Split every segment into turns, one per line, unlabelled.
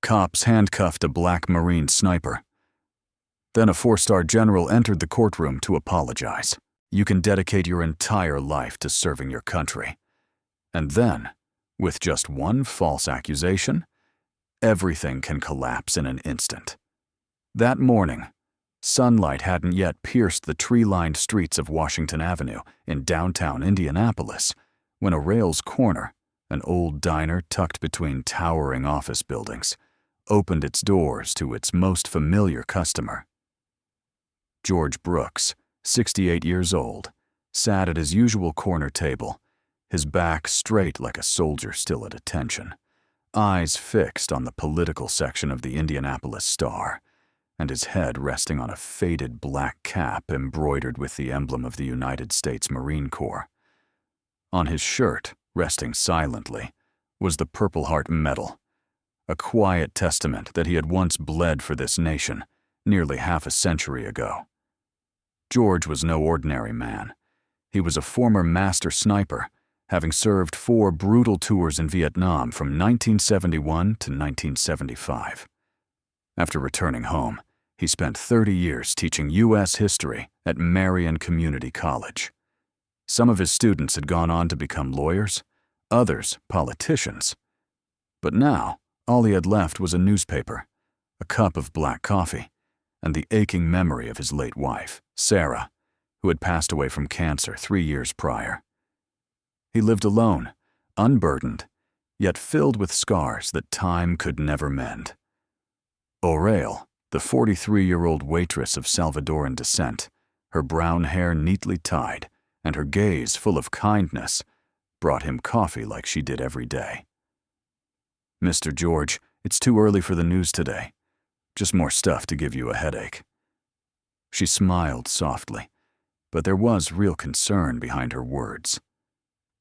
Cops handcuffed a black Marine sniper. Then a 4-star general entered the courtroom to apologize. You can dedicate your entire life to serving your country. And then, with just one false accusation, everything can collapse in an instant. That morning, sunlight hadn't yet pierced the tree-lined streets of Washington Avenue in downtown Indianapolis when a Rails Corner, an old diner tucked between towering office buildings, opened its doors to its most familiar customer. George Brooks, 68 years old, sat at his usual corner table, his back straight like a soldier still at attention, eyes fixed on the political section of the Indianapolis Star, and his head resting on a faded black cap embroidered with the emblem of the United States Marine Corps. On his shirt, resting silently, was the Purple Heart Medal, a quiet testament that he had once bled for this nation nearly half a century ago. George was no ordinary man. He was a former master sniper, having served 4 brutal tours in Vietnam from 1971 to 1975. After returning home, he spent 30 years teaching U.S. history at Marion Community College. Some of his students had gone on to become lawyers, others politicians. But now, all he had left was a newspaper, a cup of black coffee, and the aching memory of his late wife, Sarah, who had passed away from cancer 3 years prior. He lived alone, unburdened, yet filled with scars that time could never mend. Aurelie, the 43-year-old waitress of Salvadoran descent, her brown hair neatly tied and her gaze full of kindness, brought him coffee like she did every day. "Mr. George, it's too early for the news today. Just more stuff to give you a headache." She smiled softly, but there was real concern behind her words.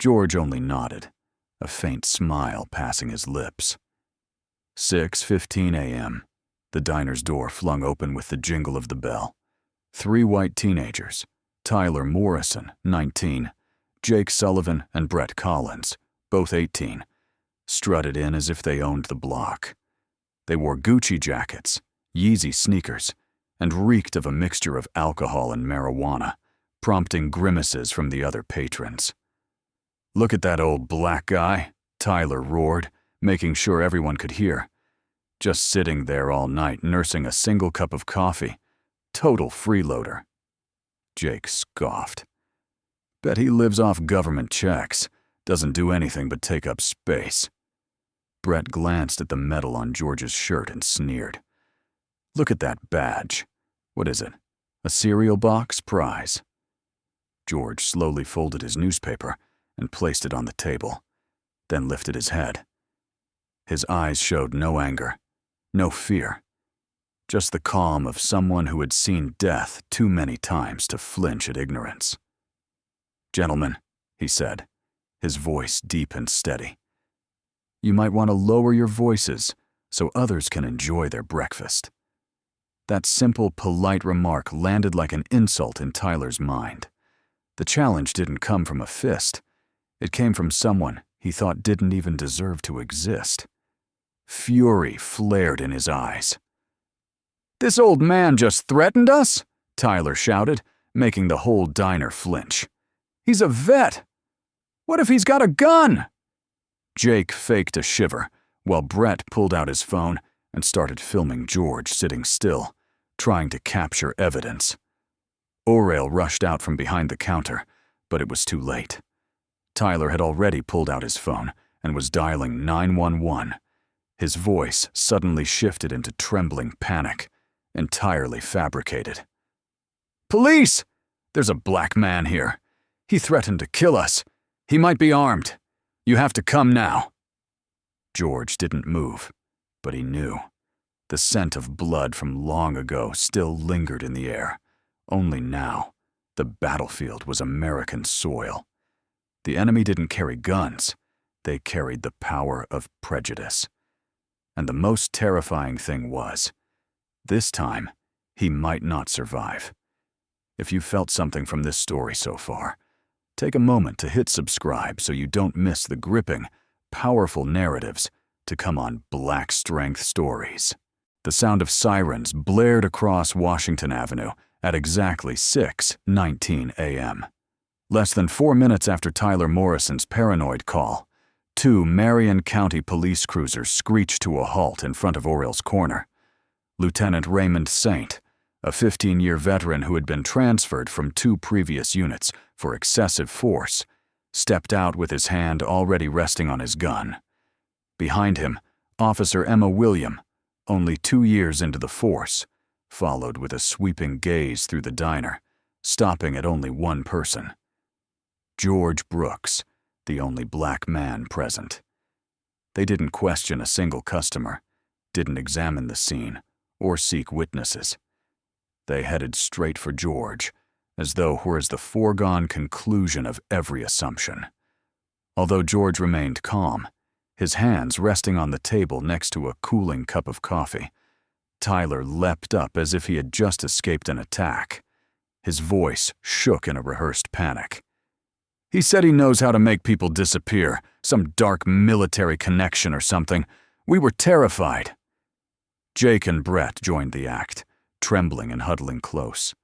George only nodded, a faint smile passing his lips. 6:15 a.m. The diner's door flung open with the jingle of the bell. 3 white teenagers, Tyler Morrison, 19, Jake Sullivan, and Brett Collins, both 18, strutted in as if they owned the block. They wore Gucci jackets, Yeezy sneakers, and reeked of a mixture of alcohol and marijuana, prompting grimaces from the other patrons. "Look at that old black guy," Tyler roared, making sure everyone could hear. "Just sitting there all night nursing a single cup of coffee. Total freeloader." Jake scoffed. "Bet he lives off government checks, doesn't do anything but take up space." Brett glanced at the medal on George's shirt and sneered. "Look at that badge. What is it? A cereal box prize?" George slowly folded his newspaper and placed it on the table, then lifted his head. His eyes showed no anger, no fear, just the calm of someone who had seen death too many times to flinch at ignorance. "Gentlemen," he said, his voice deep and steady, "you might want to lower your voices so others can enjoy their breakfast." That simple, polite remark landed like an insult in Tyler's mind. The challenge didn't come from a fist. It came from someone he thought didn't even deserve to exist. Fury flared in his eyes. "This old man just threatened us?" Tyler shouted, making the whole diner flinch. "He's a vet. What if he's got a gun?" Jake faked a shiver, while Brett pulled out his phone and started filming George sitting still, trying to capture evidence. Aurelie rushed out from behind the counter, but it was too late. Tyler had already pulled out his phone and was dialing 911. His voice suddenly shifted into trembling panic, entirely fabricated. "Police! There's a black man here. He threatened to kill us. He might be armed. You have to come now." George didn't move, but he knew. The scent of blood from long ago still lingered in the air. Only now, the battlefield was American soil. The enemy didn't carry guns. They carried the power of prejudice. And the most terrifying thing was, this time, he might not survive. If you felt something from this story so far, take a moment to hit subscribe so you don't miss the gripping, powerful narratives to come on Black Strength Stories. The sound of sirens blared across Washington Avenue at exactly 6:19 a.m. Less than 4 minutes after Tyler Morrison's paranoid call, 2 Marion County police cruisers screeched to a halt in front of Orioles Corner. Lieutenant Raymond Saint, a 15-year veteran who had been transferred from 2 previous units for excessive force, stepped out with his hand already resting on his gun. Behind him, Officer Emma William, only 2 years into the force, followed with a sweeping gaze through the diner, stopping at only one person: George Brooks, the only black man present. They didn't question a single customer, didn't examine the scene, or seek witnesses. They headed straight for George, as though were the foregone conclusion of every assumption. Although George remained calm, his hands resting on the table next to a cooling cup of coffee, Tyler leapt up as if he had just escaped an attack. His voice shook in a rehearsed panic. "He said he knows how to make people disappear, some dark military connection or something. We were terrified." Jake and Brett joined the act, trembling and huddling close.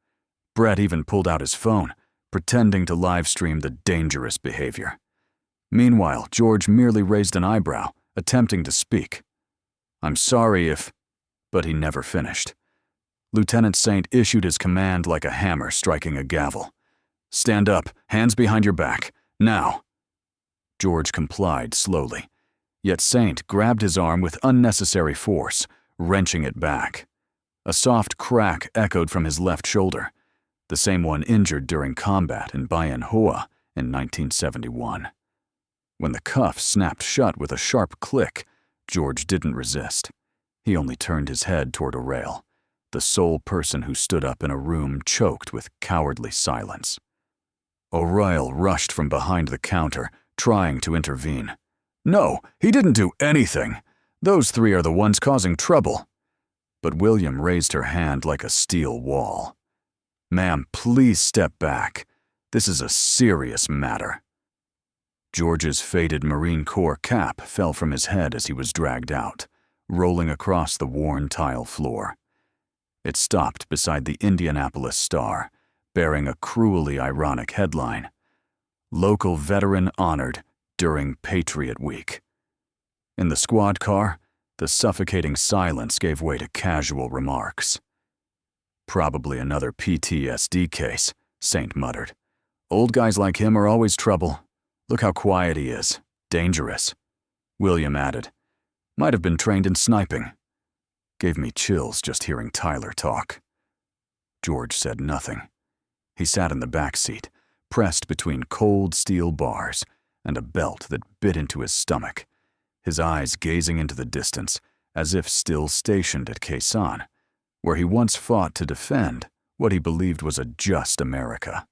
Brett even pulled out his phone, pretending to live stream the dangerous behavior. Meanwhile, George merely raised an eyebrow, attempting to speak. "I'm sorry if..." But he never finished. Lieutenant Saint issued his command like a hammer striking a gavel. "Stand up, hands behind your back, now." George complied slowly, yet Saint grabbed his arm with unnecessary force, wrenching it back. A soft crack echoed from his left shoulder, the same one injured during combat in Bayan Hoa in 1971. When the cuff snapped shut with a sharp click, George didn't resist. He only turned his head toward a rail, the sole person who stood up in a room choked with cowardly silence. O'Reilly rushed from behind the counter, trying to intervene. "No, he didn't do anything. Those 3 are the ones causing trouble." But William raised her hand like a steel wall. "Ma'am, please step back. This is a serious matter." George's faded Marine Corps cap fell from his head as he was dragged out, rolling across the worn tile floor. It stopped beside the Indianapolis Star, bearing a cruelly ironic headline: "Local Veteran Honored During Patriot Week." In the squad car, the suffocating silence gave way to casual remarks. "Probably another PTSD case," Saint muttered. "Old guys like him are always trouble. Look how quiet he is. Dangerous." William added, "Might have been trained in sniping." Gave me chills just hearing Tyler talk. George said nothing. He sat in the back seat, pressed between cold steel bars and a belt that bit into his stomach, his eyes gazing into the distance as if still stationed at Khe Sanh, where he once fought to defend what he believed was a just America.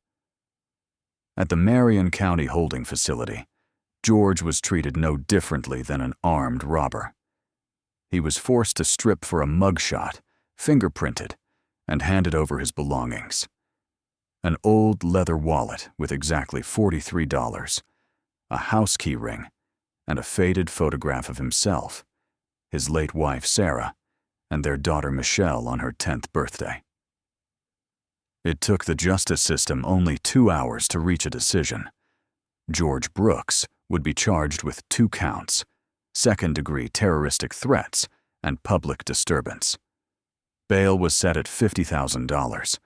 At the Marion County holding facility, George was treated no differently than an armed robber. He was forced to strip for a mugshot, fingerprinted, and handed over his belongings. An old leather wallet with exactly $43, a house key ring, and a faded photograph of himself, his late wife Sarah, and their daughter Michelle on her 10th birthday. It took the justice system only 2 hours to reach a decision. George Brooks would be charged with 2 counts: second-degree terroristic threats and public disturbance. Bail was set at $50,000,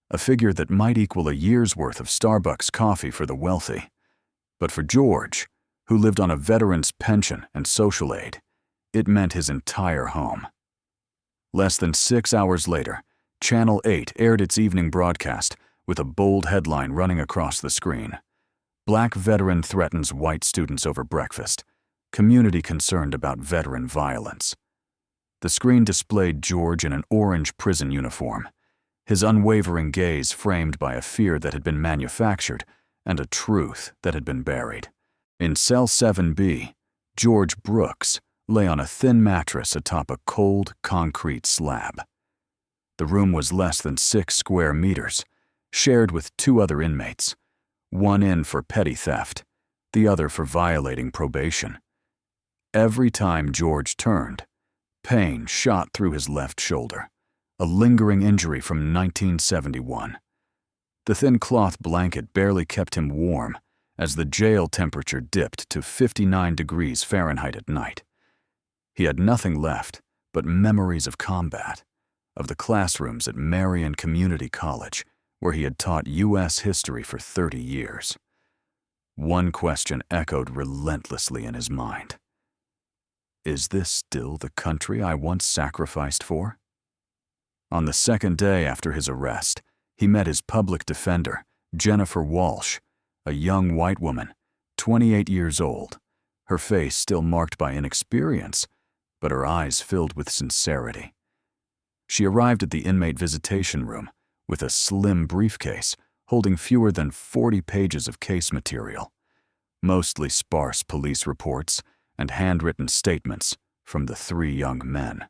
a figure that might equal a year's worth of Starbucks coffee for the wealthy. But for George, who lived on a veteran's pension and social aid, it meant his entire home. Less than 6 hours later, Channel 8 aired its evening broadcast with a bold headline running across the screen: "Black veteran threatens white students over breakfast. Community concerned about veteran violence." The screen displayed George in an orange prison uniform, his unwavering gaze framed by a fear that had been manufactured and a truth that had been buried. In Cell 7B, George Brooks lay on a thin mattress atop a cold concrete slab. The room was less than 6 square meters, shared with 2 other inmates, one in for petty theft, the other for violating probation. Every time George turned, pain shot through his left shoulder, a lingering injury from 1971. The thin cloth blanket barely kept him warm as the jail temperature dipped to 59 degrees Fahrenheit at night. He had nothing left but memories of combat, of the classrooms at Marion Community College, where he had taught U.S. history for 30 years. One question echoed relentlessly in his mind. Is this still the country I once sacrificed for? On the second day after his arrest, he met his public defender, Jennifer Walsh, a young white woman, 28 years old, her face still marked by inexperience, but her eyes filled with sincerity. She arrived at the inmate visitation room with a slim briefcase holding fewer than 40 pages of case material, mostly sparse police reports and handwritten statements from the three young men.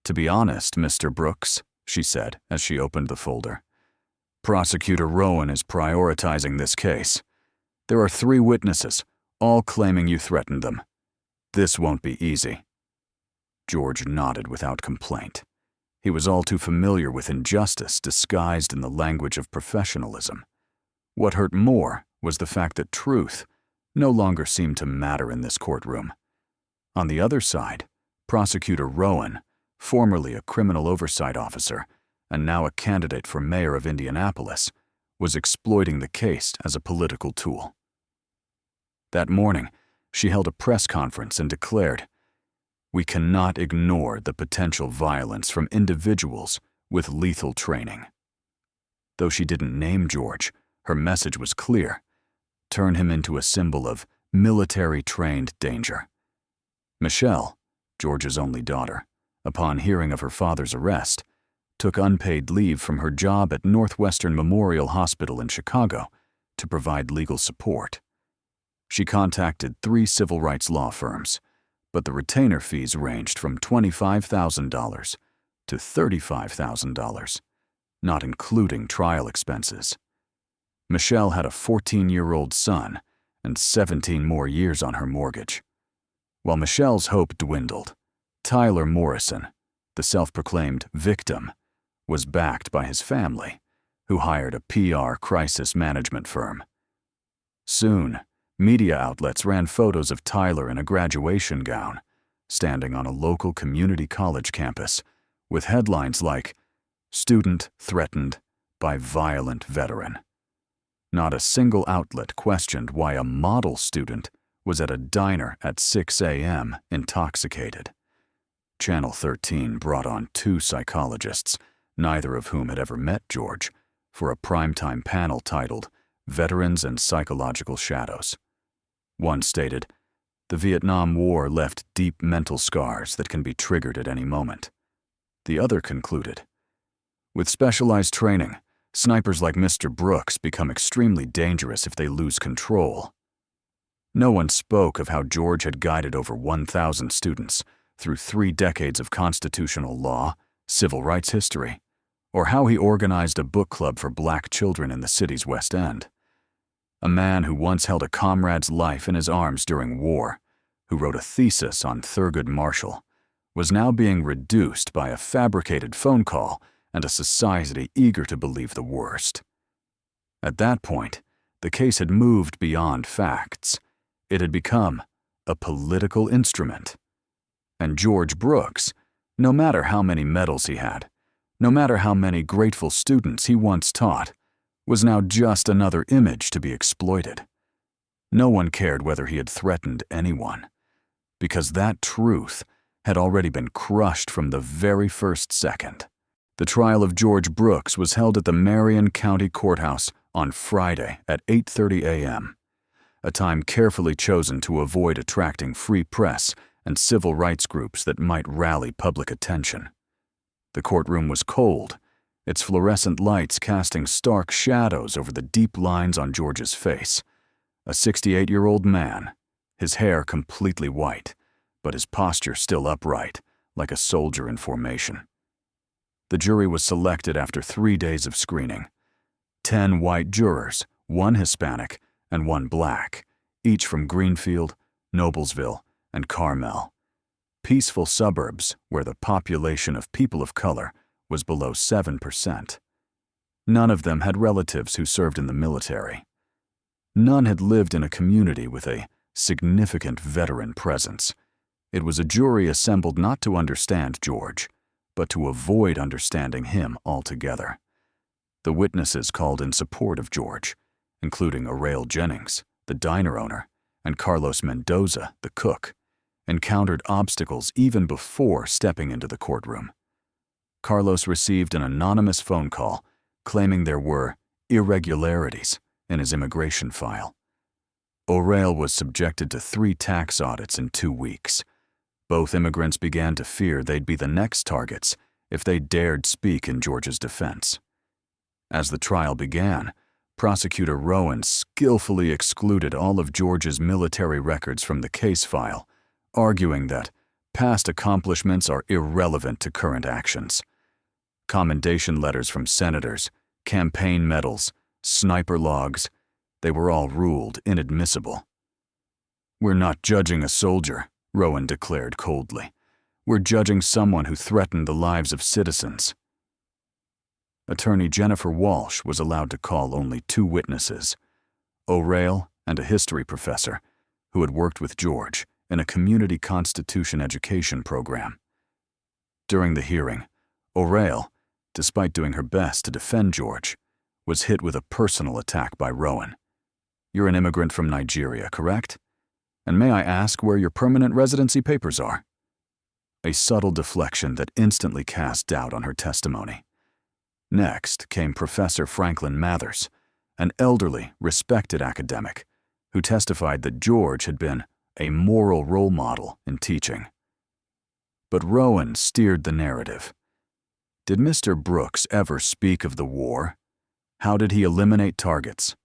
"To be honest, Mr. Brooks," she said as she opened the folder, "Prosecutor Rowan is prioritizing this case. There are 3 witnesses, all claiming you threatened them. This won't be easy." George nodded without complaint. He was all too familiar with injustice disguised in the language of professionalism. What hurt more was the fact that truth no longer seemed to matter in this courtroom. On the other side, Prosecutor Rowan, formerly a criminal oversight officer and now a candidate for mayor of Indianapolis, was exploiting the case as a political tool. That morning, she held a press conference and declared, "We cannot ignore the potential violence from individuals with lethal training." Though she didn't name George, her message was clear: turn him into a symbol of military-trained danger. Michelle, George's only daughter, upon hearing of her father's arrest, took unpaid leave from her job at Northwestern Memorial Hospital in Chicago to provide legal support. She contacted 3 civil rights law firms, but the retainer fees ranged from $25,000 to $35,000, not including trial expenses. Michelle had a 14-year-old son and 17 more years on her mortgage. While Michelle's hope dwindled, Tyler Morrison, the self-proclaimed victim, was backed by his family, who hired a PR crisis management firm. Soon, media outlets ran photos of Tyler in a graduation gown, standing on a local community college campus, with headlines like, "Student Threatened by Violent Veteran." Not a single outlet questioned why a model student was at a diner at 6 a.m. intoxicated. Channel 13 brought on 2 psychologists, neither of whom had ever met George, for a primetime panel titled "Veterans and Psychological Shadows." One stated, "The Vietnam War left deep mental scars that can be triggered at any moment." The other concluded, "With specialized training, snipers like Mr. Brooks become extremely dangerous if they lose control." No one spoke of how George had guided over 1,000 students through 3 decades of constitutional law, civil rights history, or how he organized a book club for black children in the city's West End. A man who once held a comrade's life in his arms during war, who wrote a thesis on Thurgood Marshall, was now being reduced by a fabricated phone call and a society eager to believe the worst. At that point, the case had moved beyond facts. It had become a political instrument. And George Brooks, no matter how many medals he had, no matter how many grateful students he once taught, was now just another image to be exploited. No one cared whether he had threatened anyone, because that truth had already been crushed from the very first second. The trial of George Brooks was held at the Marion County Courthouse on Friday at 8:30 a.m., a time carefully chosen to avoid attracting free press and civil rights groups that might rally public attention. The courtroom was cold, its fluorescent lights casting stark shadows over the deep lines on George's face. A 68-year-old man, his hair completely white, but his posture still upright, like a soldier in formation. The jury was selected after 3 days of screening. 10 white jurors, 1 Hispanic, and 1 black, each from Greenfield, Noblesville, and Carmel, peaceful suburbs where the population of people of color was below 7%. None of them had relatives who served in the military. None had lived in a community with a significant veteran presence. It was a jury assembled not to understand George, but to avoid understanding him altogether. The witnesses called in support of George, including Orail Jennings, the diner owner, and Carlos Mendoza, the cook, encountered obstacles even before stepping into the courtroom. Carlos received an anonymous phone call claiming there were irregularities in his immigration file. Orail was subjected to 3 tax audits in 2 weeks. Both immigrants began to fear they'd be the next targets if they dared speak in George's defense. As the trial began, Prosecutor Rowan skillfully excluded all of George's military records from the case file, arguing that past accomplishments are irrelevant to current actions. Commendation letters from senators, campaign medals, sniper logs, they were all ruled inadmissible. "We're not judging a soldier," Rowan declared coldly. "We're judging someone who threatened the lives of citizens." Attorney Jennifer Walsh was allowed to call only 2 witnesses, Orail and a history professor who had worked with George in a community constitution education program. During the hearing, Orail, despite doing her best to defend George, was hit with a personal attack by Rowan. "You're an immigrant from Nigeria, correct? And may I ask where your permanent residency papers are?" A subtle deflection that instantly cast doubt on her testimony. Next came Professor Franklin Mathers, an elderly, respected academic who testified that George had been a moral role model in teaching. But Rowan steered the narrative. Did Mr. Brooks ever speak of the war? How did he eliminate targets?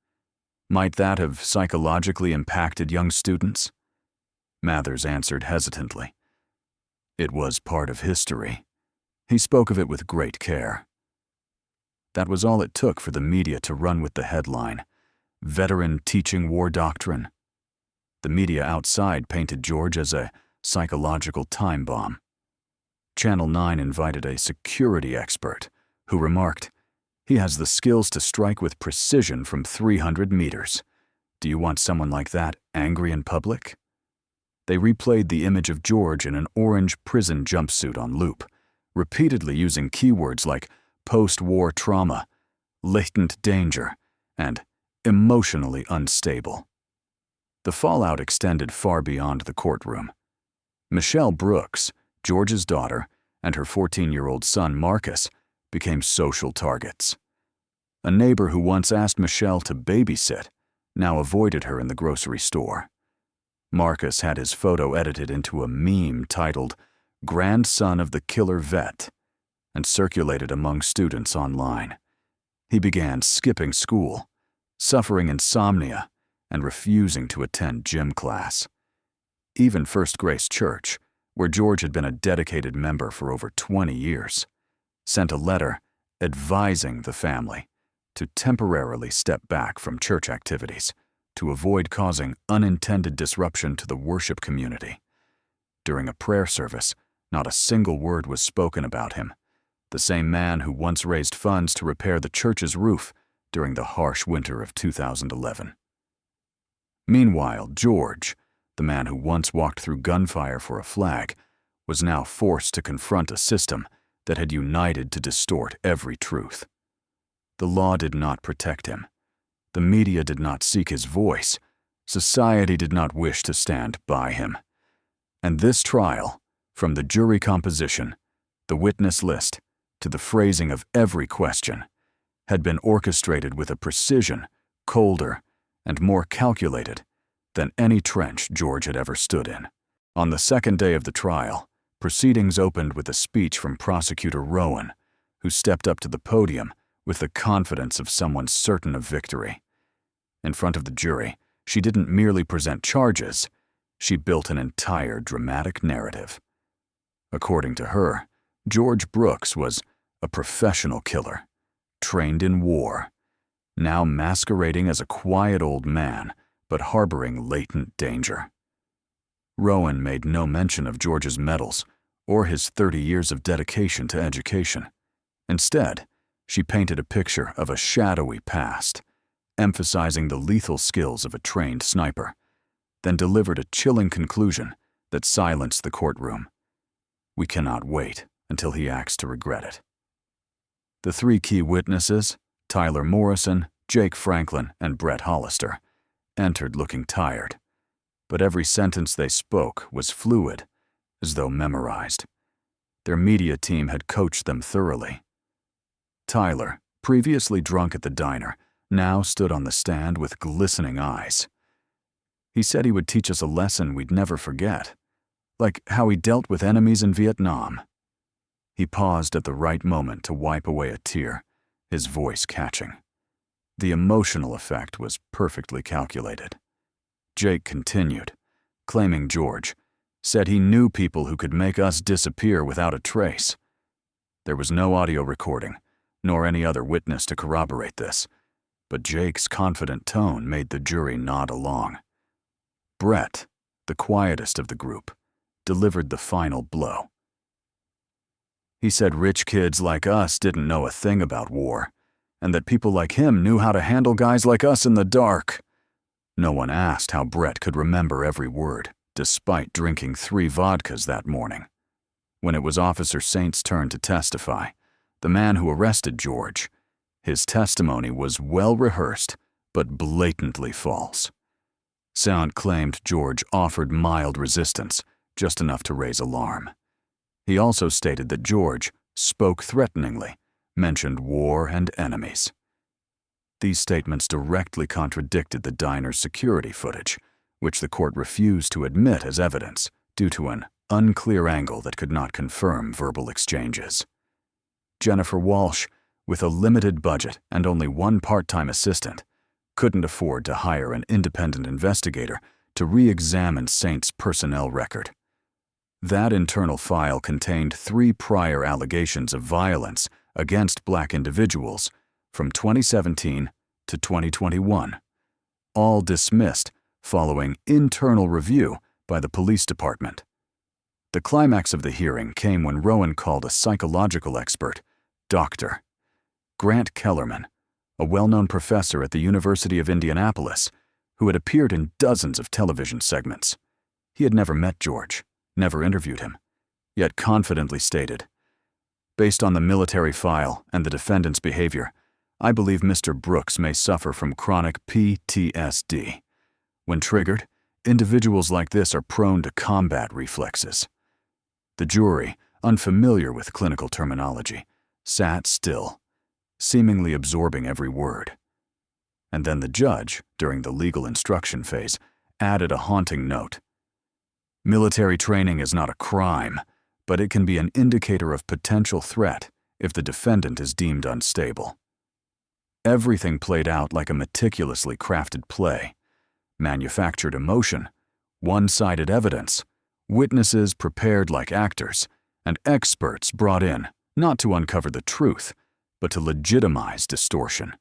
Might that have psychologically impacted young students? Mathers answered hesitantly. It was part of history. He spoke of it with great care. That was all it took for the media to run with the headline, "Veteran Teaching War Doctrine." The media outside painted George as a psychological time bomb. Channel 9 invited a security expert who remarked, "He has the skills to strike with precision from 300 meters. Do you want someone like that angry in public?" They replayed the image of George in an orange prison jumpsuit on loop, repeatedly using keywords like post-war trauma, latent danger, and emotionally unstable. The fallout extended far beyond the courtroom. Michelle Brooks, George's daughter, and her 14-year-old son Marcus became social targets. A neighbor who once asked Michelle to babysit now avoided her in the grocery store. Marcus had his photo edited into a meme titled "Grandson of the Killer Vet" and circulated among students online. He began skipping school, suffering insomnia, and refusing to attend gym class. Even First Grace Church, where George had been a dedicated member for over 20 years, sent a letter advising the family to temporarily step back from church activities to avoid causing unintended disruption to the worship community. During a prayer service, not a single word was spoken about him, the same man who once raised funds to repair the church's roof during the harsh winter of 2011. Meanwhile, George, the man who once walked through gunfire for a flag, was now forced to confront a system that had united to distort every truth. The law did not protect him. The media did not seek his voice. Society did not wish to stand by him. And this trial, from the jury composition, the witness list, to the phrasing of every question, had been orchestrated with a precision colder and more calculated than any trench George had ever stood in. On the second day of the trial, proceedings opened with a speech from Prosecutor Rowan, who stepped up to the podium with the confidence of someone certain of victory. In front of the jury, she didn't merely present charges, she built an entire dramatic narrative. According to her, George Brooks was a professional killer, trained in war, now masquerading as a quiet old man, but harboring latent danger. Rowan made no mention of George's medals or his 30 years of dedication to education. Instead, she painted a picture of a shadowy past, emphasizing the lethal skills of a trained sniper, then delivered a chilling conclusion that silenced the courtroom. We cannot wait until he acts to regret it. The three key witnesses, Tyler Morrison, Jake Franklin, and Brett Hollister, entered looking tired, but every sentence they spoke was fluid, as though memorized. Their media team had coached them thoroughly. Tyler, previously drunk at the diner, now stood on the stand with glistening eyes. He said he would teach us a lesson we'd never forget, like how he dealt with enemies in Vietnam. He paused at the right moment to wipe away a tear, his voice catching. The emotional effect was perfectly calculated. Jake continued, claiming George said he knew people who could make us disappear without a trace. There was no audio recording, nor any other witness to corroborate this, but Jake's confident tone made the jury nod along. Brett, the quietest of the group, delivered the final blow. He said rich kids like us didn't know a thing about war, and that people like him knew how to handle guys like us in the dark. No one asked how Brett could remember every word, despite drinking 3 vodkas that morning. When it was Officer Saint's turn to testify, the man who arrested George, his testimony was well rehearsed, but blatantly false. Sant claimed George offered mild resistance, just enough to raise alarm. He also stated that George spoke threateningly, mentioned war and enemies. These statements directly contradicted the diner's security footage, which the court refused to admit as evidence due to an unclear angle that could not confirm verbal exchanges. Jennifer Walsh, with a limited budget and only one part-time assistant, couldn't afford to hire an independent investigator to re-examine Saint's personnel record. That internal file contained 3 prior allegations of violence against Black individuals from 2017 to 2021, all dismissed following internal review by the police department. The climax of the hearing came when Rowan called a psychological expert, Dr. Grant Kellerman, a well-known professor at the University of Indianapolis, who had appeared in dozens of television segments. He had never met George, never interviewed him, yet confidently stated, "Based on the military file and the defendant's behavior, I believe Mr. Brooks may suffer from chronic PTSD. When triggered, individuals like this are prone to combat reflexes." The jury, unfamiliar with clinical terminology, sat still, seemingly absorbing every word. And then the judge, during the legal instruction phase, added a haunting note. "Military training is not a crime, but it can be an indicator of potential threat if the defendant is deemed unstable." Everything played out like a meticulously crafted play. Manufactured emotion, one-sided evidence, witnesses prepared like actors, and experts brought in not to uncover the truth, but to legitimize distortion.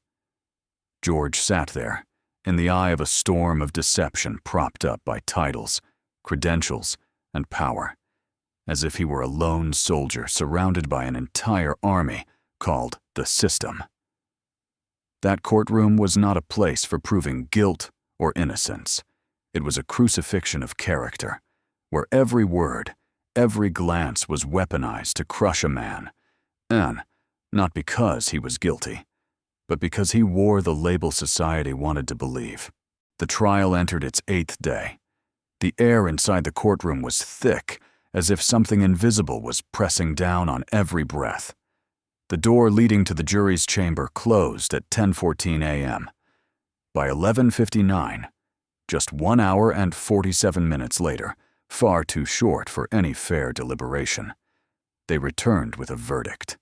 George sat there, in the eye of a storm of deception propped up by titles, credentials, and power, as if he were a lone soldier surrounded by an entire army called the system. That courtroom was not a place for proving guilt or innocence. It was a crucifixion of character, where every word, every glance was weaponized to crush a man, and not because he was guilty, but because he wore the label society wanted to believe. The trial entered its 8th day. The air inside the courtroom was thick, as if something invisible was pressing down on every breath. The door leading to the jury's chamber closed at 10:14 a.m. By 11:59, just 1 hour and 47 minutes later, far too short for any fair deliberation, they returned with a verdict.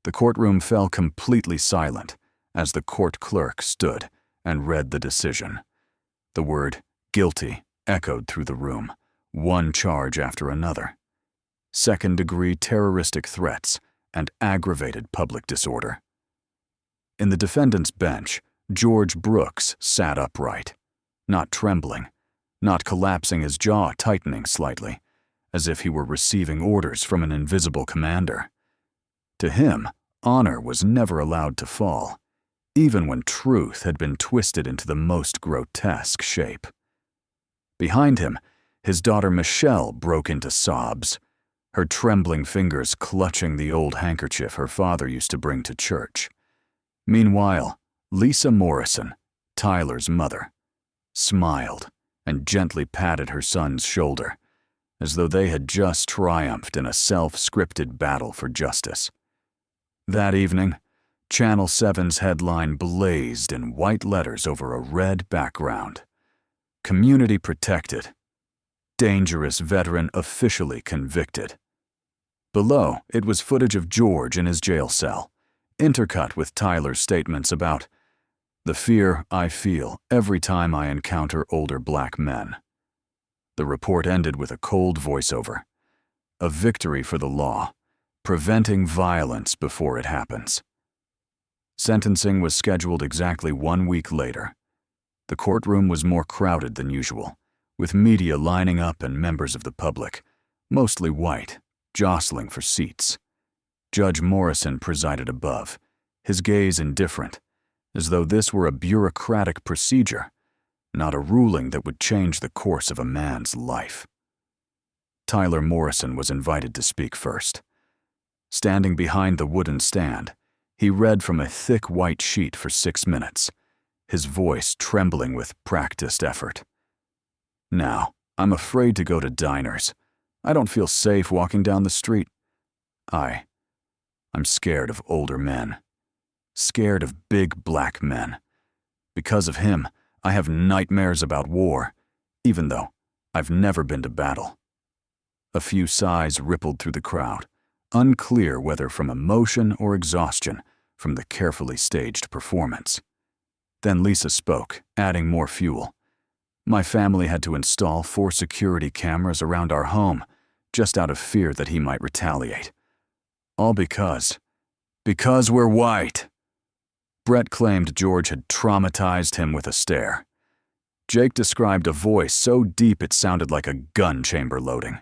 The courtroom fell completely silent as the court clerk stood and read the decision. The word "guilty" echoed through the room, one charge after another. Second-degree terroristic threats and aggravated public disorder. In the defendant's bench, George Brooks sat upright, not trembling, not collapsing, his jaw tightening slightly, as if he were receiving orders from an invisible commander. To him, honor was never allowed to fall, even when truth had been twisted into the most grotesque shape. Behind him, his daughter Michelle broke into sobs, her trembling fingers clutching the old handkerchief her father used to bring to church. Meanwhile, Lisa Morrison, Tyler's mother, smiled and gently patted her son's shoulder, as though they had just triumphed in a self-scripted battle for justice. That evening, Channel 7's headline blazed in white letters over a red background. Community protected. Dangerous veteran officially convicted. Below, it was footage of George in his jail cell, intercut with Tyler's statements about the fear I feel every time I encounter older black men. The report ended with a cold voiceover. A victory for the law, preventing violence before it happens. Sentencing was scheduled exactly 1 week later. The courtroom was more crowded than usual, with media lining up and members of the public, mostly white, jostling for seats. Judge Morrison presided above, his gaze indifferent, as though this were a bureaucratic procedure, not a ruling that would change the course of a man's life. Tyler Morrison was invited to speak first. Standing behind the wooden stand, he read from a thick white sheet for 6 minutes, his voice trembling with practiced effort. Now, I'm afraid to go to diners. I don't feel safe walking down the street. I'm scared of older men. Scared of big black men. Because of him, I have nightmares about war, even though I've never been to battle. A few sighs rippled through the crowd, unclear whether from emotion or exhaustion from the carefully staged performance. Then Lisa spoke, adding more fuel. My family had to install 4 security cameras around our home, just out of fear that he might retaliate. All because we're white. Brett claimed George had traumatized him with a stare. Jake described a voice so deep it sounded like a gun chamber loading.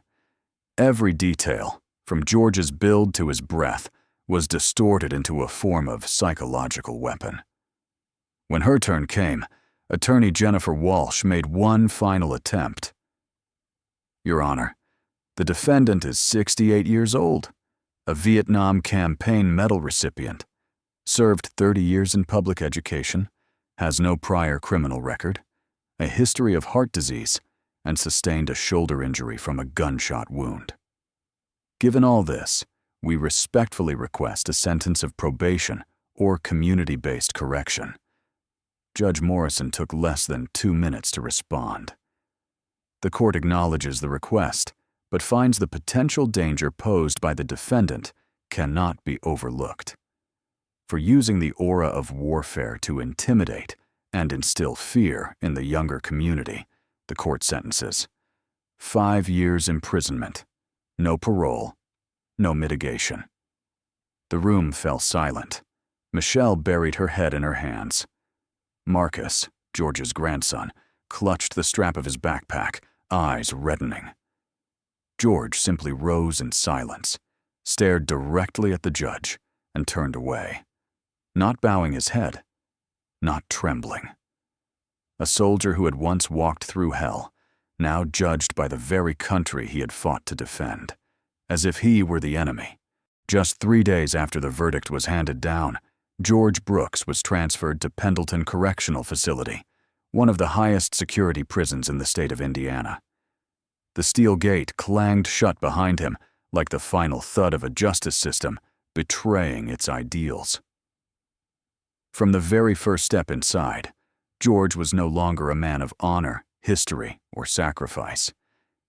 Every detail, from George's build to his breath, was distorted into a form of psychological weapon. When her turn came, Attorney Jennifer Walsh made one final attempt. Your Honor, the defendant is 68 years old, a Vietnam Campaign Medal recipient, served 30 years in public education, has no prior criminal record, a history of heart disease, and sustained a shoulder injury from a gunshot wound. Given all this, we respectfully request a sentence of probation or community-based correction. Judge Morrison took less than 2 minutes to respond. The court acknowledges the request, but finds the potential danger posed by the defendant cannot be overlooked. For using the aura of warfare to intimidate and instill fear in the younger community, the court sentences 5 years imprisonment, no parole, no mitigation. The room fell silent. Michelle buried her head in her hands. Marcus, George's grandson, clutched the strap of his backpack, eyes reddening. George simply rose in silence, stared directly at the judge, and turned away, not bowing his head, not trembling. A soldier who had once walked through hell, now judged by the very country he had fought to defend, as if he were the enemy. Just 3 days after the verdict was handed down, George Brooks was transferred to Pendleton Correctional Facility, one of the highest security prisons in the state of Indiana. The steel gate clanged shut behind him like the final thud of a justice system betraying its ideals. From the very first step inside, George was no longer a man of honor, history, or sacrifice.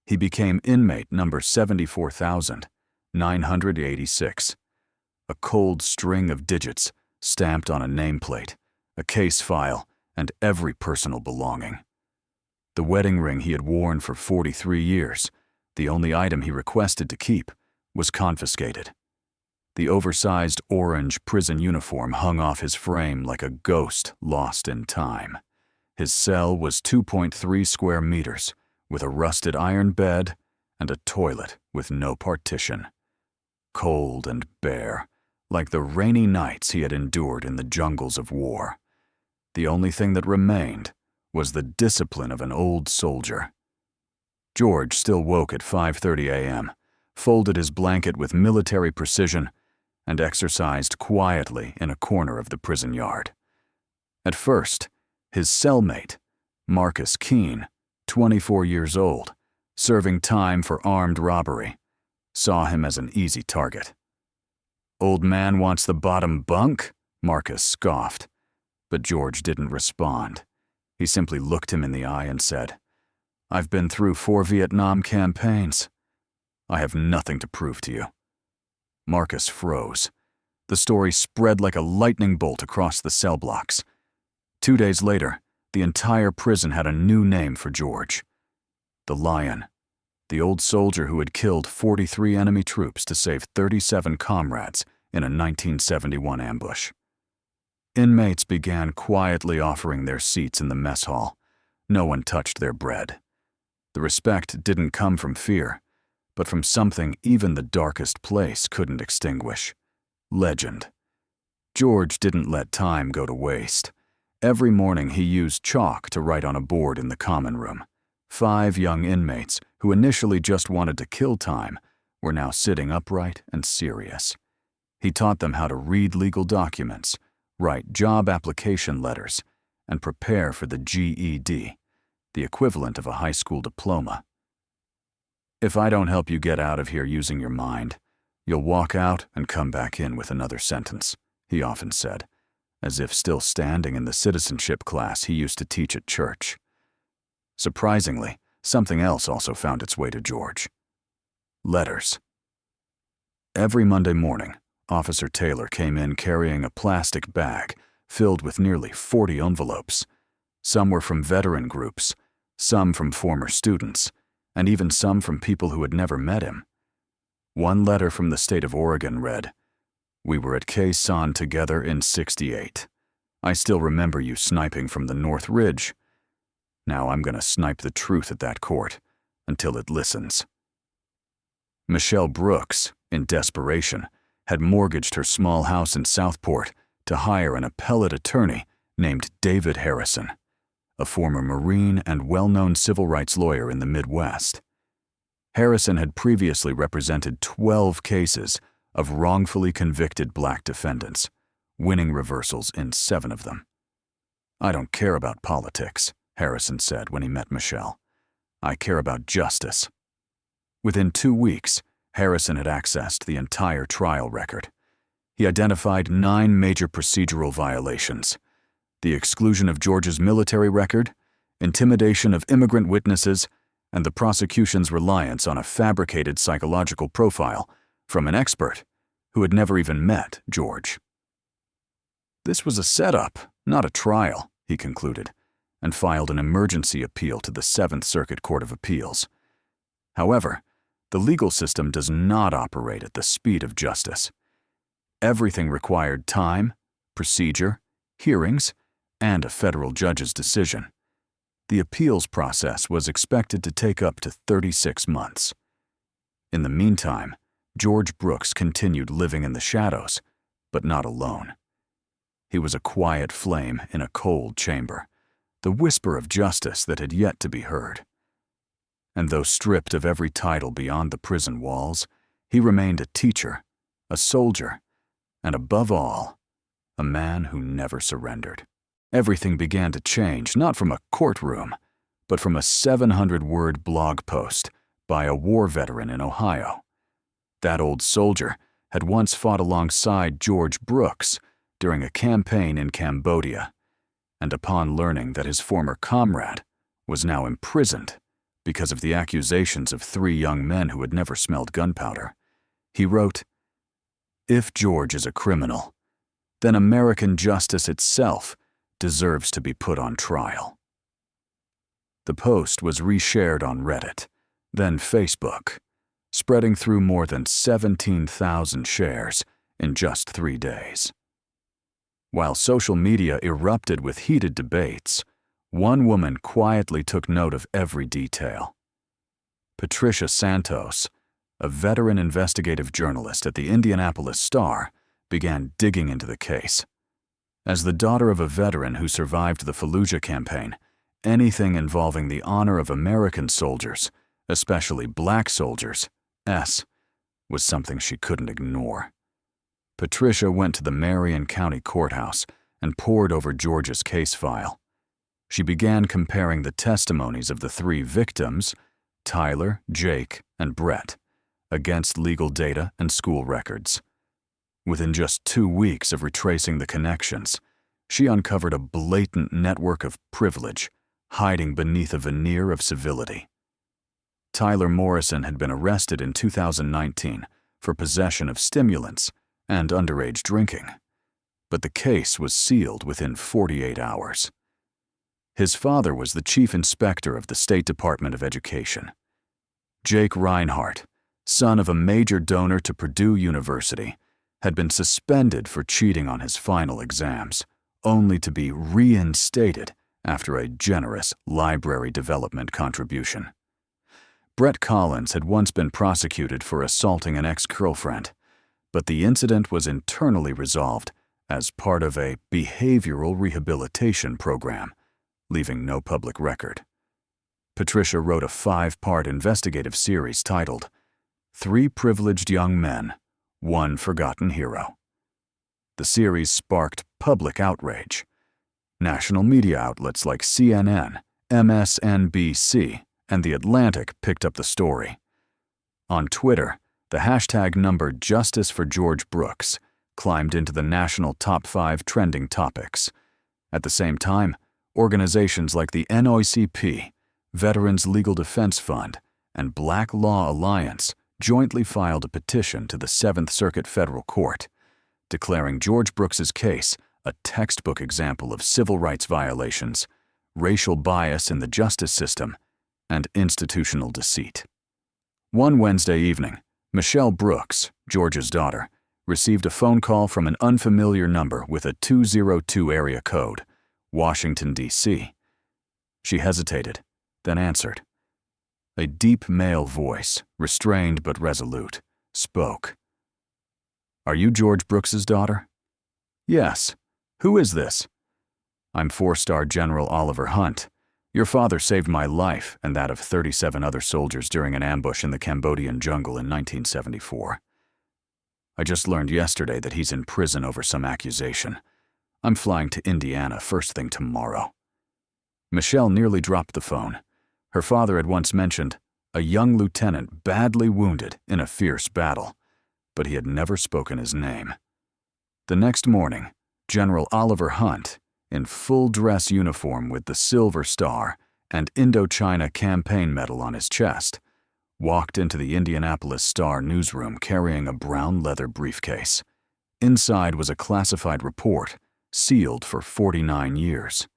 He became inmate number 74,986, a cold string of digits stamped on a nameplate, a case file, and every personal belonging. The wedding ring he had worn for 43 years, the only item he requested to keep, was confiscated. The oversized orange prison uniform hung off his frame like a ghost lost in time. His cell was 2.3 square meters, with a rusted iron bed and a toilet with no partition. Cold and bare, like the rainy nights he had endured in the jungles of war. The only thing that remained was the discipline of an old soldier. George still woke at 5:30 a.m., folded his blanket with military precision, and exercised quietly in a corner of the prison yard. At first, his cellmate, Marcus Keene, 24 years old, serving time for armed robbery, saw him as an easy target. "Old man wants the bottom bunk?" Marcus scoffed, but George didn't respond. He simply looked him in the eye and said, "I've been through 4 Vietnam campaigns. I have nothing to prove to you." Marcus froze. The story spread like a lightning bolt across the cell blocks. 2 days later, the entire prison had a new name for George. The Lion, the old soldier who had killed 43 enemy troops to save 37 comrades in a 1971 ambush. Inmates began quietly offering their seats in the mess hall. No one touched their bread. The respect didn't come from fear, but from something even the darkest place couldn't extinguish: legend. George didn't let time go to waste. Every morning he used chalk to write on a board in the common room. 5 young inmates, who initially just wanted to kill time, were now sitting upright and serious. He taught them how to read legal documents, write job application letters, and prepare for the GED, the equivalent of a high school diploma. "If I don't help you get out of here using your mind, you'll walk out and come back in with another sentence," he often said, as if still standing in the citizenship class he used to teach at church. Surprisingly, something else also found its way to George: letters. Every Monday morning, Officer Taylor came in carrying a plastic bag filled with nearly 40 envelopes. Some were from veteran groups, some from former students, and even some from people who had never met him. One letter from the state of Oregon read, "We were at Khe Sanh together in '68. I still remember you sniping from the North Ridge. Now I'm gonna snipe the truth at that court until it listens." Michelle Brooks, in desperation, had mortgaged her small house in Southport to hire an appellate attorney named David Harrison, a former Marine and well-known civil rights lawyer in the Midwest. Harrison had previously represented 12 cases of wrongfully convicted black defendants, winning reversals in 7 of them. "I don't care about politics," Harrison said when he met Michelle. "I care about justice." Within 2 weeks, Harrison had accessed the entire trial record. He identified 9 major procedural violations: the exclusion of George's military record, intimidation of immigrant witnesses, and the prosecution's reliance on a fabricated psychological profile from an expert who had never even met George. This was a setup, not a trial, he concluded, and filed an emergency appeal to the 7th Circuit Court of Appeals. However, the legal system does not operate at the speed of justice. Everything required time, procedure, hearings, and a federal judge's decision. The appeals process was expected to take up to 36 months. In the meantime, George Brooks continued living in the shadows, but not alone. He was a quiet flame in a cold chamber, the whisper of justice that had yet to be heard. And though stripped of every title beyond the prison walls, he remained a teacher, a soldier, and above all, a man who never surrendered. Everything began to change, not from a courtroom, but from a 700-word blog post by a war veteran in Ohio. That old soldier had once fought alongside George Brooks during a campaign in Cambodia, and upon learning that his former comrade was now imprisoned because of the accusations of 3 young men who had never smelled gunpowder, he wrote, "If George is a criminal, then American justice itself deserves to be put on trial." The post was reshared on Reddit, then Facebook, spreading through more than 17,000 shares in just 3 days. While social media erupted with heated debates, One woman quietly took note of every detail. Patricia Santos, a veteran investigative journalist at the Indianapolis Star, began digging into the case. As the daughter of a veteran who survived the Fallujah campaign, anything involving the honor of American soldiers, especially black soldiers, was something she couldn't ignore. Patricia went to the Marion County Courthouse and pored over George's case file. She began comparing the testimonies of the three victims, Tyler, Jake, and Brett, against legal data and school records. Within just 2 weeks of retracing the connections, she uncovered a blatant network of privilege hiding beneath a veneer of civility. Tyler Morrison had been arrested in 2019 for possession of stimulants and underage drinking, but the case was sealed within 48 hours. His father was the chief inspector of the State Department of Education. Jake Reinhardt, son of a major donor to Purdue University, had been suspended for cheating on his final exams, only to be reinstated after a generous library development contribution. Brett Collins had once been prosecuted for assaulting an ex-girlfriend, but the incident was internally resolved as part of a behavioral rehabilitation program, leaving no public record. Patricia wrote a 5-part investigative series titled 3 Privileged Young Men, One Forgotten Hero. The series sparked public outrage. National media outlets like CNN, MSNBC, and The Atlantic picked up the story. On Twitter, the hashtag number Justice for George Brooks climbed into the national top 5 trending topics. At the same time, organizations like the NOCP, Veterans Legal Defense Fund, and Black Law Alliance jointly filed a petition to the 7th Circuit Federal Court, declaring George Brooks's case a textbook example of civil rights violations, racial bias in the justice system, and institutional deceit. One Wednesday evening, Michelle Brooks, George's daughter, received a phone call from an unfamiliar number with a 202 area code, Washington, D.C. She hesitated, then answered. A deep male voice, restrained but resolute, spoke. "Are you George Brooks's daughter?" "Yes. Who is this?" "I'm 4-star General Oliver Hunt. Your father saved my life and that of 37 other soldiers during an ambush in the Cambodian jungle in 1974. I just learned yesterday that he's in prison over some accusation. I'm flying to Indiana first thing tomorrow." Michelle nearly dropped the phone. Her father had once mentioned a young lieutenant badly wounded in a fierce battle, but he had never spoken his name. The next morning, General Oliver Hunt, in full dress uniform with the Silver Star and Indochina Campaign Medal on his chest, walked into the Indianapolis Star newsroom carrying a brown leather briefcase. Inside was a classified report, sealed for 49 years.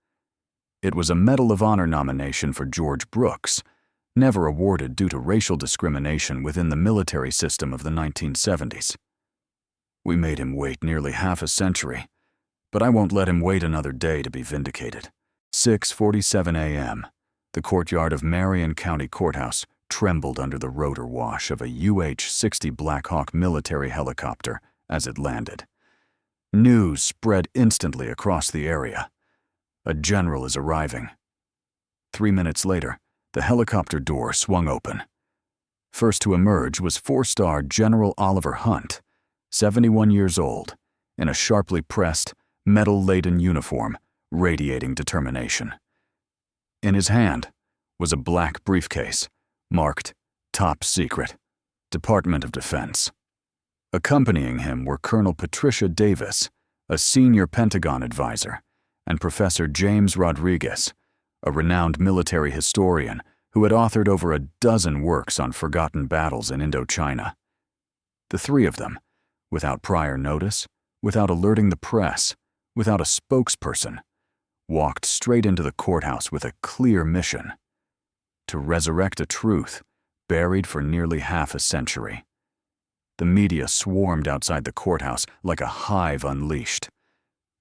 It was a Medal of Honor nomination for George Brooks, never awarded due to racial discrimination within the military system of the 1970s. "We made him wait nearly half a century, but I won't let him wait another day to be vindicated." 6:47 a.m. The courtyard of Marion County Courthouse trembled under the rotor wash of a UH-60 Black Hawk military helicopter as it landed. News spread instantly across the area. A general is arriving. 3 minutes later, the helicopter door swung open. First to emerge was 4-star General Oliver Hunt, 71 years old, in a sharply pressed, metal-laden uniform, radiating determination. In his hand was a black briefcase, marked Top Secret, Department of Defense. Accompanying him were Colonel Patricia Davis, a senior Pentagon advisor, and Professor James Rodriguez, a renowned military historian who had authored over a dozen works on forgotten battles in Indochina. The three of them, without prior notice, without alerting the press, without a spokesperson, walked straight into the courthouse with a clear mission: to resurrect a truth buried for nearly half a century. The media swarmed outside the courthouse like a hive unleashed.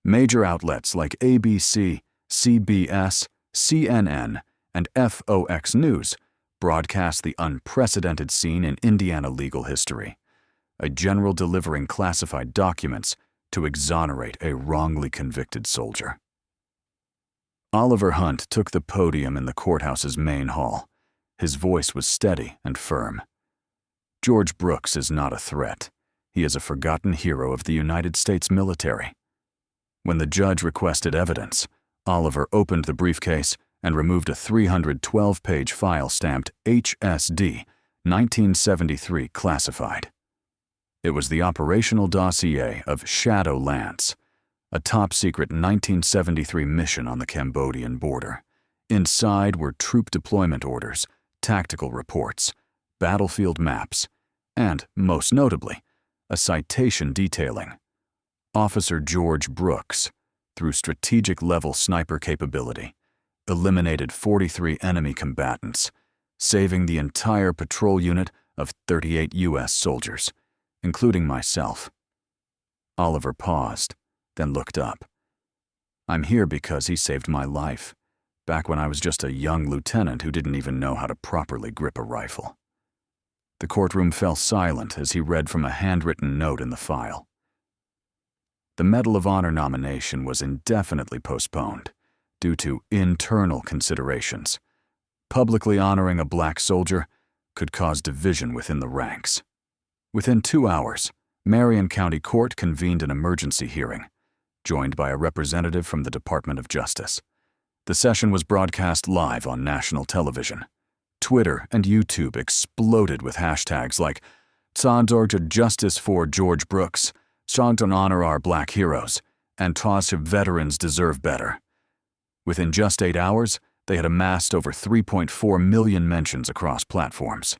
Major outlets like ABC, CBS, CNN and FOX News broadcast the unprecedented scene in Indiana legal history, a general delivering classified documents to exonerate a wrongly convicted soldier. Oliver Hunt took the podium in the courthouse's main hall. His voice was steady and firm. George Brooks is not a threat. He is a forgotten hero of the United States military. When the judge requested evidence, Oliver opened the briefcase and removed a 312-page file stamped HSD 1973 classified. It was the operational dossier of Shadow Lance, a top-secret 1973 mission on the Cambodian border. Inside were troop deployment orders, tactical reports, battlefield maps, and, most notably, a citation detailing Officer George Brooks, through strategic-level sniper capability, eliminated 43 enemy combatants, saving the entire patrol unit of 38 U.S. soldiers, including myself. Oliver paused, then looked up. I'm here because he saved my life, back when I was just a young lieutenant who didn't even know how to properly grip a rifle. The courtroom fell silent as he read from a handwritten note in the file. The Medal of Honor nomination was indefinitely postponed due to internal considerations. Publicly honoring a black soldier could cause division within the ranks. Within 2 hours, Marion County Court convened an emergency hearing, joined by a representative from the Department of Justice. The session was broadcast live on national television. Twitter and YouTube exploded with hashtags like "Tsandorja Justice for George Brooks," "Don't honor our black heroes," and "Toss veterans deserve better." Within just 8 hours, they had amassed over 3.4 million mentions across platforms.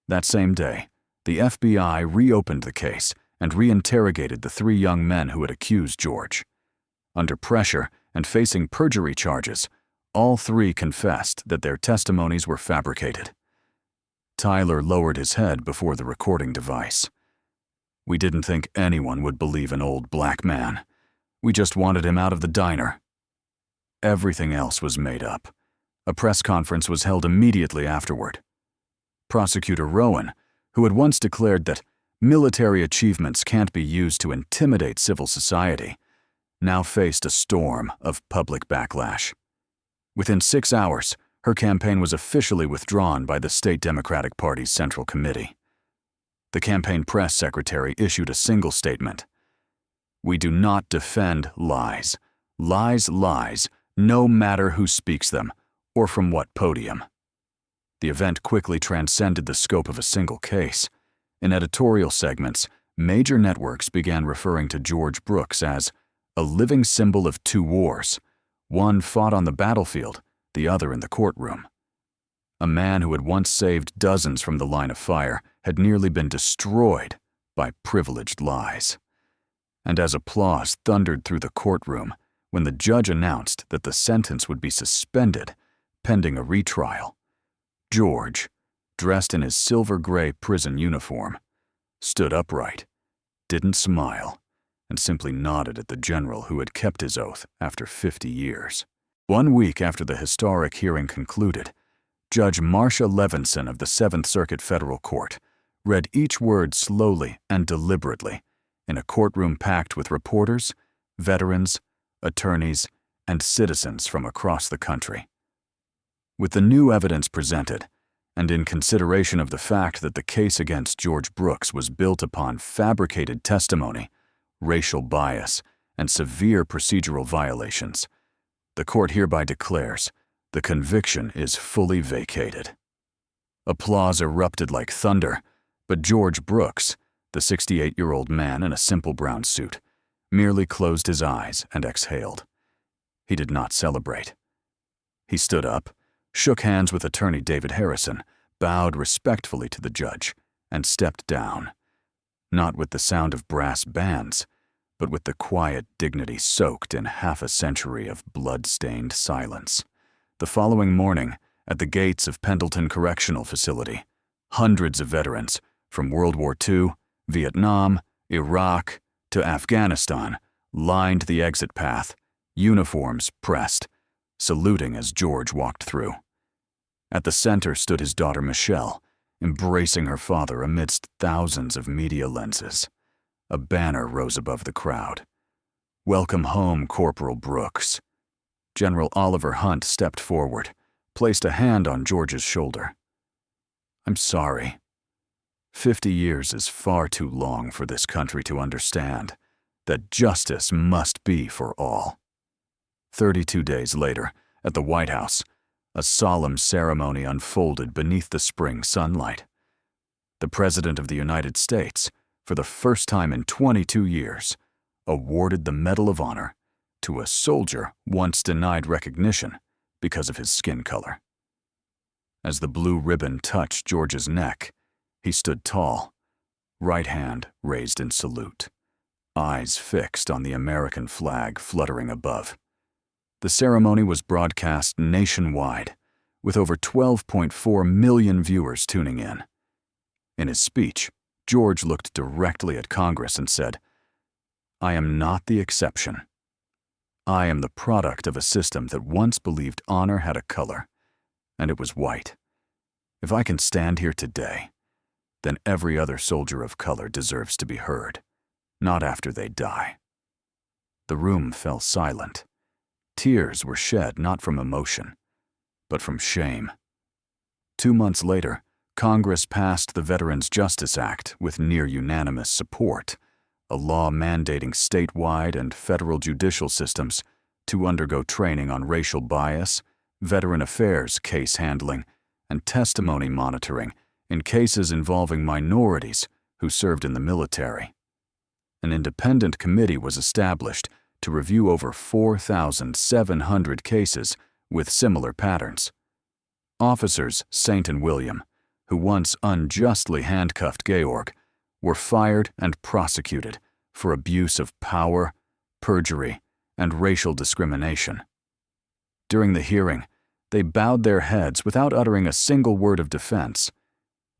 That same day, the FBI reopened the case and reinterrogated the 3 young men who had accused George. Under pressure and facing perjury charges, all 3 confessed that their testimonies were fabricated. Tyler lowered his head before the recording device. We didn't think anyone would believe an old black man. We just wanted him out of the diner. Everything else was made up. A press conference was held immediately afterward. Prosecutor Rowan, who had once declared that military achievements can't be used to intimidate civil society, now faced a storm of public backlash. Within 6 hours, her campaign was officially withdrawn by the state Democratic Party's Central Committee. The campaign press secretary issued a single statement. "We do not defend lies. Lies, no matter who speaks them, or from what podium." The event quickly transcended the scope of a single case. In editorial segments, major networks began referring to George Brooks as a living symbol of 2 wars, one fought on the battlefield, the other in the courtroom. A man who had once saved dozens from the line of fire had nearly been destroyed by privileged lies. And as applause thundered through the courtroom when the judge announced that the sentence would be suspended pending a retrial, George, dressed in his silver-gray prison uniform, stood upright, didn't smile, and simply nodded at the general who had kept his oath after 50 years. 1 week after the historic hearing concluded, Judge Marcia Levinson of the 7th Circuit Federal Court read each word slowly and deliberately in a courtroom packed with reporters, veterans, attorneys, and citizens from across the country. With the new evidence presented, and in consideration of the fact that the case against George Brooks was built upon fabricated testimony, racial bias, and severe procedural violations, the court hereby declares the conviction is fully vacated. Applause erupted like thunder, but George Brooks, the 68-year-old man in a simple brown suit, merely closed his eyes and exhaled. He did not celebrate. He stood up, shook hands with attorney David Harrison, bowed respectfully to the judge, and stepped down, not with the sound of brass bands, but with the quiet dignity soaked in half a century of blood-stained silence. The following morning, at the gates of Pendleton Correctional Facility, hundreds of veterans from World War II, Vietnam, Iraq, to Afghanistan lined the exit path, uniforms pressed, saluting as George walked through. At the center stood his daughter Michelle, embracing her father amidst thousands of media lenses. A banner rose above the crowd. "Welcome home, Corporal Brooks." General Oliver Hunt stepped forward, placed a hand on George's shoulder. "I'm sorry. 50 years is far too long for this country to understand that justice must be for all." 32 days later, at the White House, a solemn ceremony unfolded beneath the spring sunlight. The President of the United States, for the first time in 22 years, awarded the Medal of Honor to a soldier once denied recognition because of his skin color. As the blue ribbon touched George's neck, he stood tall, right hand raised in salute, eyes fixed on the American flag fluttering above. The ceremony was broadcast nationwide, with over 12.4 million viewers tuning in. In his speech, George looked directly at Congress and said, "I am not the exception. I am the product of a system that once believed honor had a color, and it was white. If I can stand here today, then every other soldier of color deserves to be heard, not after they die." The room fell silent. Tears were shed not from emotion, but from shame. 2 months later, Congress passed the Veterans Justice Act with near unanimous support, a law mandating statewide and federal judicial systems to undergo training on racial bias, veteran affairs case handling, and testimony monitoring in cases involving minorities who served in the military. An independent committee was established to review over 4,700 cases with similar patterns. Officers Saint and William, who once unjustly handcuffed Georg, were fired and prosecuted for abuse of power, perjury, and racial discrimination. During the hearing, they bowed their heads without uttering a single word of defense.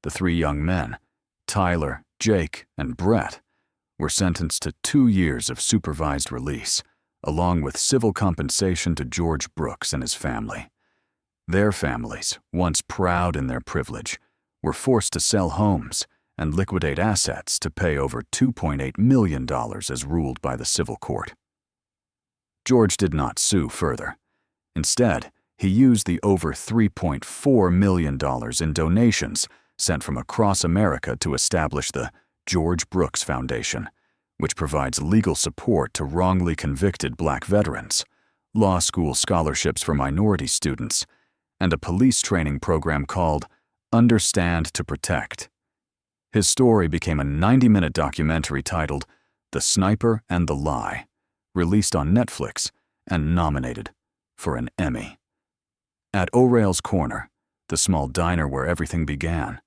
The 3 young men, Tyler, Jake, and Brett, were sentenced to 2 years of supervised release, along with civil compensation to George Brooks and his family. Their families, once proud in their privilege, were forced to sell homes and liquidate assets to pay over $2.8 million as ruled by the civil court. George did not sue further. Instead, he used the over $3.4 million in donations sent from across America to establish the George Brooks Foundation, which provides legal support to wrongly convicted Black veterans, law school scholarships for minority students, and a police training program called Understand to Protect. His story became a 90-minute documentary titled The Sniper and the Lie, released on Netflix and nominated for an Emmy. At O'Reilly's Corner, the small diner where everything began,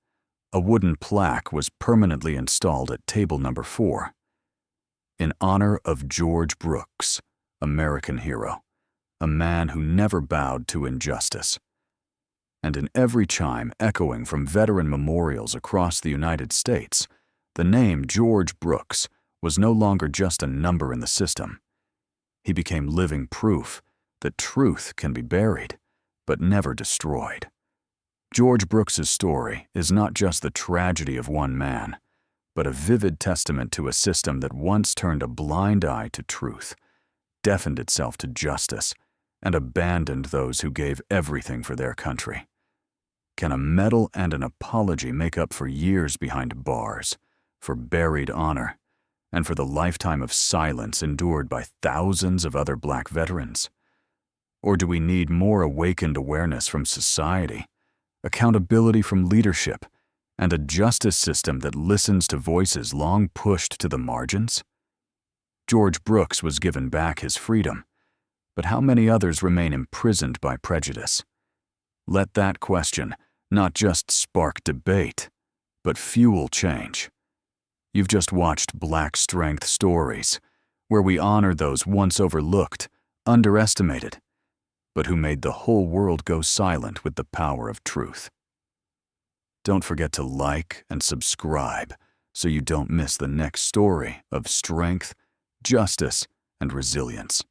a wooden plaque was permanently installed at table number 4. In honor of George Brooks, American hero, a man who never bowed to injustice. And in every chime echoing from veteran memorials across the United States, the name George Brooks was no longer just a number in the system. He became living proof that truth can be buried, but never destroyed. George Brooks's story is not just the tragedy of one man, but a vivid testament to a system that once turned a blind eye to truth, deafened itself to justice, and abandoned those who gave everything for their country. Can a medal and an apology make up for years behind bars, for buried honor, and for the lifetime of silence endured by thousands of other Black veterans? Or do we need more awakened awareness from society, accountability from leadership, and a justice system that listens to voices long pushed to the margins? George Brooks was given back his freedom, but how many others remain imprisoned by prejudice? Let that question not just spark debate, but fuel change. You've just watched Black Strength Stories, where we honor those once overlooked, underestimated, but who made the whole world go silent with the power of truth. Don't forget to like and subscribe so you don't miss the next story of strength, justice, and resilience.